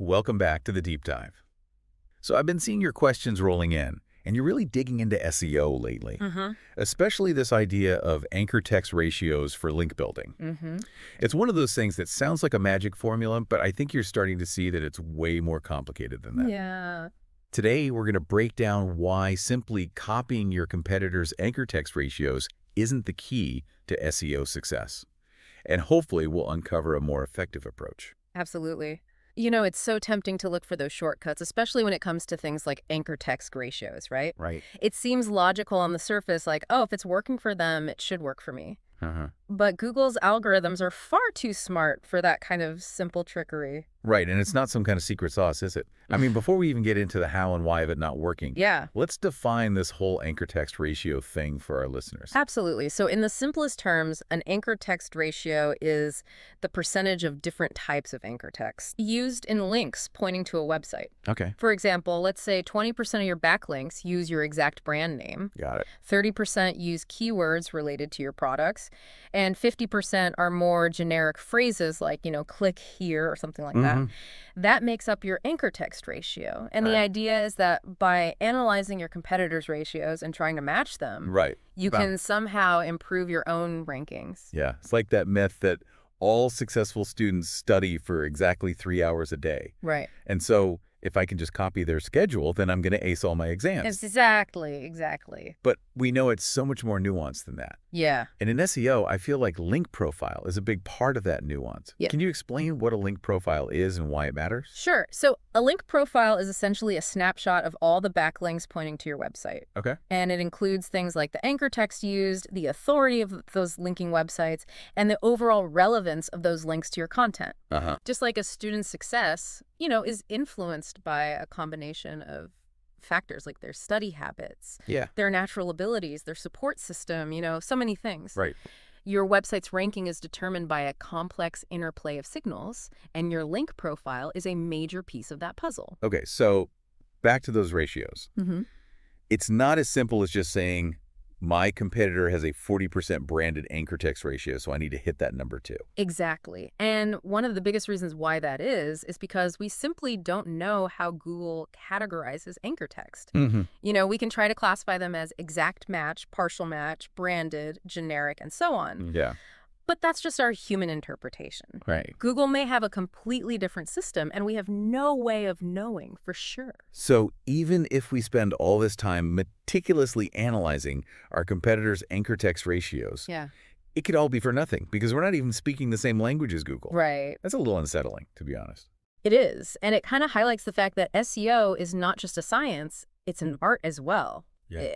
Welcome back to the Deep Dive. So I've been seeing your questions rolling in, and you're really digging into SEO lately, Mm-hmm. especially this idea of anchor text ratios for link building. Mm-hmm. It's one of those things that sounds like a magic formula, but I think you're starting to see that it's way more complicated than that. Yeah. Today, we're going to break down why simply copying your competitors' anchor text ratios isn't the key to SEO success. And hopefully, we'll uncover a more effective approach. Absolutely. It's so tempting to look for those shortcuts, especially when it comes to things like anchor text ratios, right? Right. It seems logical on the surface, like, oh, if it's working for them, it should work for me. Uh-huh. But Google's algorithms are far too smart for that kind of simple trickery. Right, and it's not some kind of secret sauce, is it? I mean, before we even get into the how and why of it not working, Yeah, let's define this whole anchor text ratio thing for our listeners. absolutely. So in the simplest terms, an anchor text ratio is the percentage of different types of anchor text used in links pointing to a website. Okay, For example, let's say 20% of your backlinks use your exact brand name, got it. 30% use keywords related to your products, and 50% are more generic phrases like, click here or something like that. That makes up your anchor text ratio. And the Right. idea is that by analyzing your competitors' ratios and trying to match them, Right. you Wow. can somehow improve your own rankings. Yeah, it's like that myth that all successful students study for exactly 3 hours a day. Right. And so if I can just copy their schedule, then I'm going to ace all my exams. Exactly. But we know it's so much more nuanced than that. Yeah. And in SEO, I feel like link profile is a big part of that nuance. Yeah. Can you explain what a link profile is and why it matters? Sure. So a link profile is essentially a snapshot of all the backlinks pointing to your website. Okay. And it includes things like the anchor text used, the authority of those linking websites, and the overall relevance of those links to your content. Uh-huh. Just like a student's success, is influenced by a combination of factors like their study habits, Yeah. their natural abilities, their support system, so many things. Right. Your website's ranking is determined by a complex interplay of signals, and your link profile is a major piece of that puzzle. Okay, so back to those ratios. Mm-hmm. It's not as simple as just saying my competitor has a 40% branded anchor text ratio, so I need to hit that number too. Exactly. And one of the biggest reasons why that is because we simply don't know how Google categorizes anchor text. Mm-hmm. We can try to classify them as exact match, partial match, branded, generic, and so on. Yeah. But that's just our human interpretation. Right. Google may have a completely different system, and we have no way of knowing for sure. So even if we spend all this time meticulously analyzing our competitors' anchor text ratios, Yeah. it could all be for nothing because we're not even speaking the same language as Google. Right. That's a little unsettling, to be honest. It is. And it kind of highlights the fact that SEO is not just a science, it's an art as well. Yeah.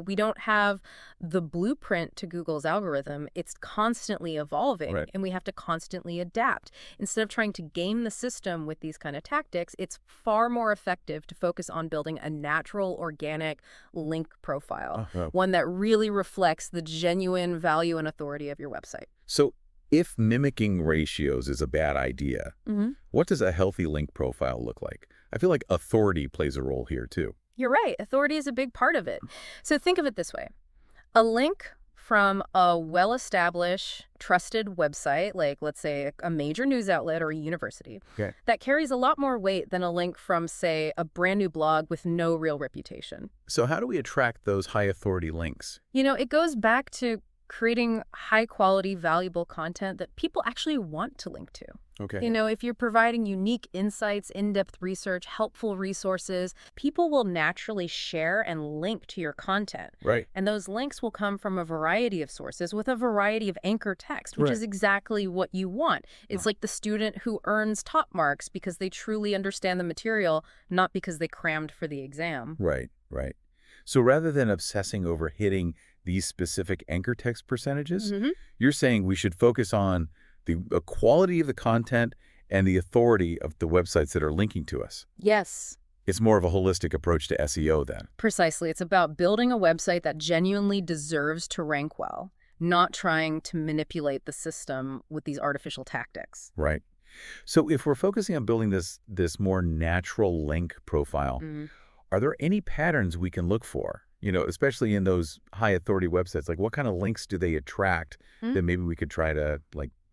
We don't have the blueprint to Google's algorithm. It's constantly evolving, Right. and we have to constantly adapt. Instead of trying to game the system with these kind of tactics, it's far more effective to focus on building a natural, organic link profile, Oh. one that really reflects the genuine value and authority of your website. So if mimicking ratios is a bad idea, what does a healthy link profile look like? I feel like authority plays a role here too. You're right. Authority is a big part of it. So think of it this way. A link from a well-established, trusted website, like let's say a major news outlet or a university, Okay. that carries a lot more weight than a link from, say, a brand new blog with no real reputation. So how do we attract those high authority links? It goes back to creating high-quality, valuable content that people actually want to link to. Okay. If you're providing unique insights, in-depth research, helpful resources, people will naturally share and link to your content. Right. And those links will come from a variety of sources with a variety of anchor text, which Right. is exactly what you want. It's like the student who earns top marks because they truly understand the material, not because they crammed for the exam. Right. So rather than obsessing over hitting these specific anchor text percentages, you're saying we should focus on the quality of the content and the authority of the websites that are linking to us. Yes. It's more of a holistic approach to SEO then. Precisely. It's about building a website that genuinely deserves to rank well, not trying to manipulate the system with these artificial tactics. Right. So if we're focusing on building this more natural link profile, are there any patterns we can look for? Especially in those high authority websites, like what kind of links do they attract that maybe we could try to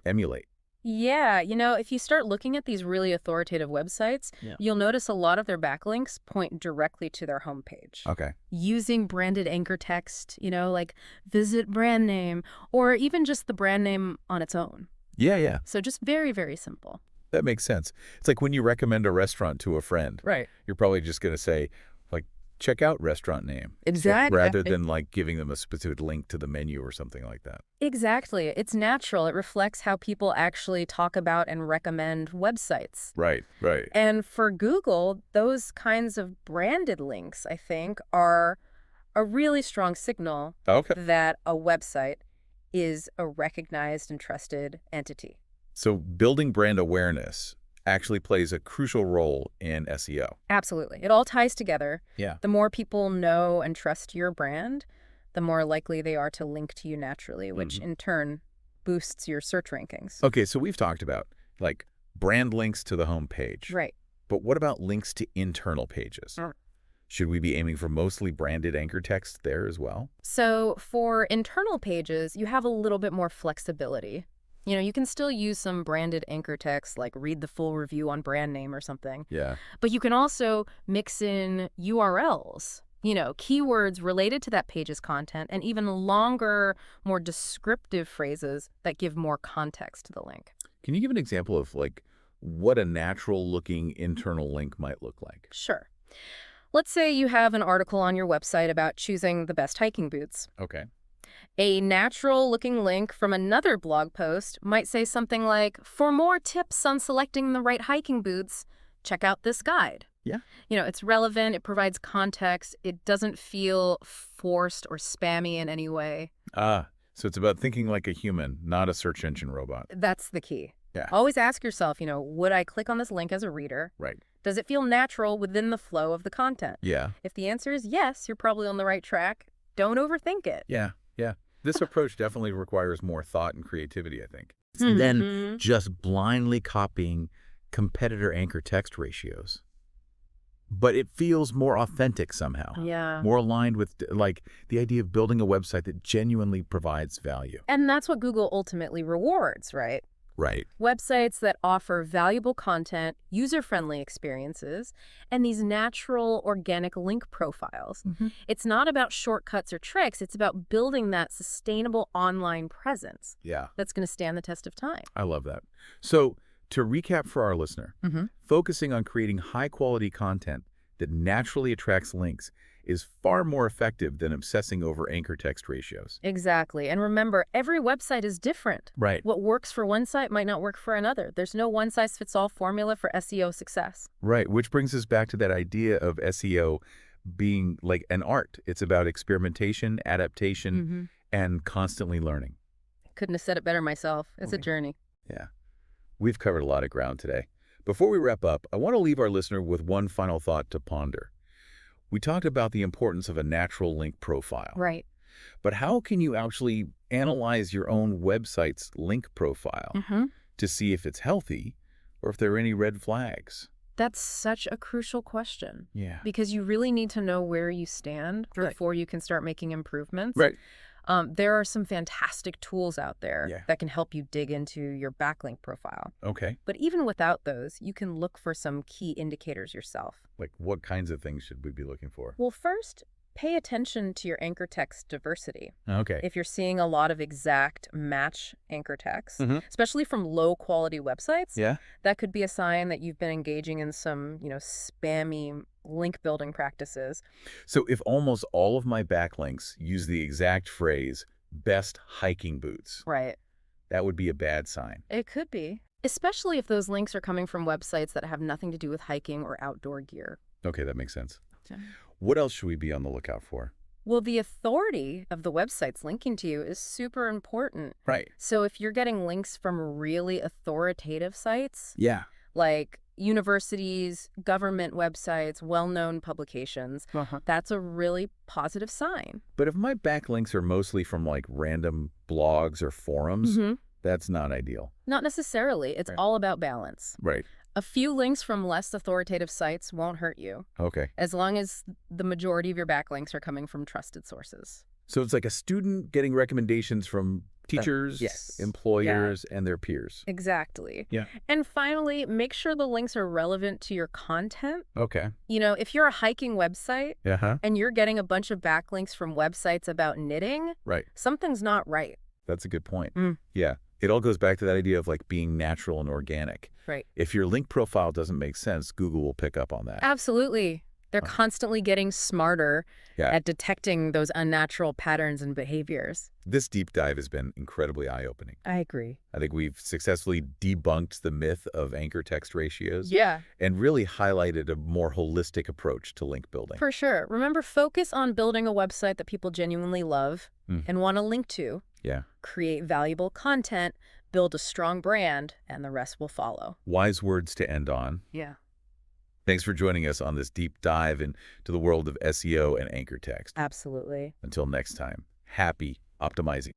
emulate? Yeah, if you start looking at these really authoritative websites, Yeah. you'll notice a lot of their backlinks point directly to their homepage. Okay. Using branded anchor text, like visit brand name, or even just the brand name on its own. Yeah, yeah. So just very, very simple. That makes sense. It's like when you recommend a restaurant to a friend. Right. You're probably just going to say, like, check out restaurant name. Exactly. Rather than, like, giving them a specific link to the menu or something like that. Exactly. It's natural. It reflects how people actually talk about and recommend websites. Right, right. And for Google, those kinds of branded links, I think, are a really strong signal Okay. that a website is a recognized and trusted entity. So building brand awareness actually plays a crucial role in SEO. Absolutely. It all ties together. Yeah. The more people know and trust your brand, the more likely they are to link to you naturally, which in turn boosts your search rankings. Okay, so we've talked about, like, brand links to the home page. Right. But what about links to internal pages? Mm. Should we be aiming for mostly branded anchor text there as well? So for internal pages, you have a little bit more flexibility. You can still use some branded anchor text, like read the full review on brand name or something. Yeah. But you can also mix in URLs, keywords related to that page's content, and even longer, more descriptive phrases that give more context to the link. Can you give an example of, like, what a natural-looking internal link might look like? Sure. Let's say you have an article on your website about choosing the best hiking boots. Okay. A natural-looking link from another blog post might say something like, for more tips on selecting the right hiking boots, check out this guide. Yeah. It's relevant, it provides context, it doesn't feel forced or spammy in any way. So it's about thinking like a human, not a search engine robot. That's the key. Yeah. Always ask yourself, would I click on this link as a reader? Right. Does it feel natural within the flow of the content? Yeah. If the answer is yes, you're probably on the right track. Don't overthink it. Yeah. Yeah. This approach definitely requires more thought and creativity, I think. Than just blindly copying competitor anchor text ratios. But it feels more authentic somehow. Yeah. More aligned with, like, the idea of building a website that genuinely provides value. And that's what Google ultimately rewards, right? Right. Websites that offer valuable content, user-friendly experiences, and these natural, organic link profiles. It's not about shortcuts or tricks. It's about building that sustainable online presence Yeah. that's going to stand the test of time. I love that. So to recap for our listener, focusing on creating high-quality content that naturally attracts links is far more effective than obsessing over anchor text ratios. Exactly. And remember, every website is different. Right. What works for one site might not work for another. There's no one-size-fits-all formula for SEO success. Right, which brings us back to that idea of SEO being like an art. It's about experimentation, adaptation, and constantly learning. Couldn't have said it better myself. It's a journey. Yeah. We've covered a lot of ground today. Before we wrap up, I want to leave our listener with one final thought to ponder. We talked about the importance of a natural link profile. Right. But how can you actually analyze your own website's link profile to see if it's healthy or if there are any red flags? That's such a crucial question. Yeah. Because you really need to know where you stand before you can start making improvements. Right. There are some fantastic tools out there that can help you dig into your backlink profile. Okay. But even without those, you can look for some key indicators yourself. Like, what kinds of things should we be looking for? Well, first, pay attention to your anchor text diversity. Okay. If you're seeing a lot of exact match anchor text, especially from low-quality websites, that could be a sign that you've been engaging in some, spammy link building practices. So if almost all of my backlinks use the exact phrase, best hiking boots, Right. that would be a bad sign. It could be. Especially if those links are coming from websites that have nothing to do with hiking or outdoor gear. Okay, that makes sense. Okay. What else should we be on the lookout for? Well, the authority of the websites linking to you is super important. Right. So if you're getting links from really authoritative sites, Yeah. like universities, government websites, well-known publications, that's a really positive sign. But if my backlinks are mostly from, like, random blogs or forums, that's not ideal. Not necessarily. It's all about balance. Right. A few links from less authoritative sites won't hurt you, Okay. as long as the majority of your backlinks are coming from trusted sources. So it's like a student getting recommendations from teachers, Yes. Yeah. employers, and their peers. Exactly. Yeah. And finally, make sure the links are relevant to your content. Okay. If you're a hiking website Uh-huh. and you're getting a bunch of backlinks from websites about knitting, Right. something's not right. That's a good point. Mm. Yeah. It all goes back to that idea of like being natural and organic. Right. If your link profile doesn't make sense, Google will pick up on that. Absolutely. They're constantly getting smarter Yeah. at detecting those unnatural patterns and behaviors. This deep dive has been incredibly eye-opening. I agree. I think we've successfully debunked the myth of anchor text ratios Yeah, and really highlighted a more holistic approach to link building. for sure. Remember, focus on building a website that people genuinely love Mm. and want to link to. Yeah. Create valuable content, build a strong brand, and the rest will follow. Wise words to end on. Yeah. Thanks for joining us on this deep dive into the world of SEO and anchor text. Absolutely. Until next time, happy optimizing.